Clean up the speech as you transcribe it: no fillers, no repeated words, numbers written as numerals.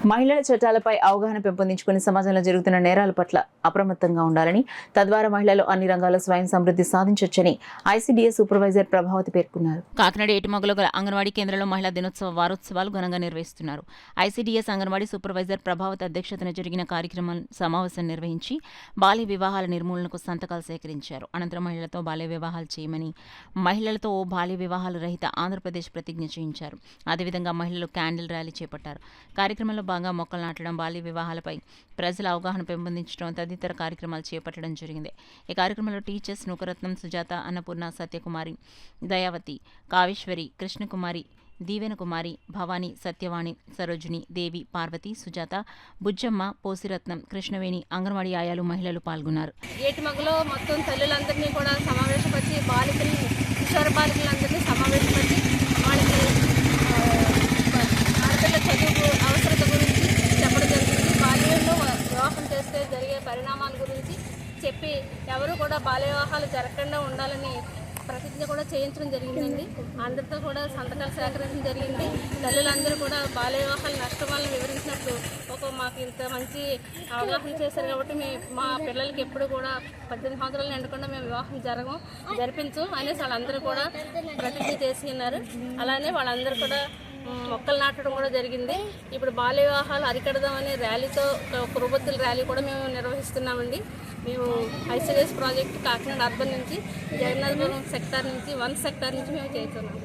మహిళల చట్టాలపై అవగాహన పెంపొందించుకుని సమాజంలో జరుగుతున్న నేరాల పట్ల అప్రమత్తంగా ఉండాలని, తద్వారా మహిళలు అన్ని రంగాల్లో స్వయం సమృద్ధి సాధించొచ్చని ఐసీడీఎస్ సూపర్వైజర్ ప్రభావతి పేర్కొన్నారు. కాకినాడ ఏటిమొగలో గల అంగన్వాడీ కేంద్రంలో మహిళా దినోత్సవ వారోత్సవాలు ఘనంగా నిర్వహిస్తున్నారు. ఐసీడీఎస్ అంగన్వాడీ సూపర్వైజర్ ప్రభావతి అధ్యక్షతన జరిగిన కార్యక్రమం సమావేశం నిర్వహించి బాల్య వివాహాల నిర్మూలనకు సంతకాలు సేకరించారు. అనంతరం మహిళలతో బాల్య వివాహాలు చేయమని, మహిళలతో బాల్య వివాహాలు రహిత ఆంధ్రప్రదేశ్ ప్రతిజ్ఞ చేయించారు. అదేవిధంగా మహిళలు క్యాండిల్ ర్యాలీ చేపట్టారు. కార్యక్రమంలో బాగా మొక్కలు నాటడం, బాల్య వివాహాలపై ప్రజల అవగాహన పెంపొందించడం తదితర కార్యక్రమాలు చేపట్టడం జరిగింది. ఈ కార్యక్రమంలో టీచర్స్ నూకరత్నం, సుజాత, అన్నపూర్ణ, సత్యకుమారి, దయావతి, కావేశ్వరి, కృష్ణకుమారి, దీవెన కుమారి, భవానీ, సత్యవాణి, సరోజిని, దేవి, పార్వతి, సుజాత, బుజ్జమ్మ, పోసిరత్నం, కృష్ణవేణి, అంగన్వాడీ ఆయాలు, మహిళలు పాల్గొన్నారు. ఏటిమగలో మొత్తం తల్లులందరినీ కూడా సమావేశపరిచి బాలికల్ని, కిషోర బాలికలందరినీ సమావేశపరిచి వాళ్ళకి ఆడపిల్ల చదువు అవసరత గురించి చెప్పడం జరిగింది. బాల్యంలో వివాహం చేస్తే జరిగే పరిణామాల గురించి చెప్పి ఎవరు కూడా బాల్య వివాహాలు జరగకుండా ఉండాలని ప్రతిజ్ఞ కూడా చేయించడం జరిగిందండి. అందరితో కూడా సంతకాలు సేకరించడం జరిగింది. తల్లులందరూ కూడా బాల్య వివాహాల నష్టం వల్ల వివరించినట్టు మాకు ఇంత మంచి అవగాహన చేశారు కాబట్టి మా పిల్లలకి ఎప్పుడు కూడా 18 సంవత్సరాలు నిండకుండా మేము వివాహం జరిపించు అనేసి వాళ్ళందరూ కూడా ప్రతిజ్ఞ చేసి ఉన్నారు. అలానే వాళ్ళందరూ కూడా మొక్కలు నాటడం కూడా జరిగింది. ఇప్పుడు బాల్య వివాహాలు అరికడదామనే ర్యాలీతో ఒక రూపొత్తుల ర్యాలీ కూడా మేము నిర్వహిస్తున్నామండి. మేము ఐసీడీఎస్ ప్రాజెక్టు కాకినాడ అర్బన్ నుంచి, జగన్నాథపురం సెక్టార్ నుంచి, 1 సెక్టార్ నుంచి మేము చేస్తున్నాము.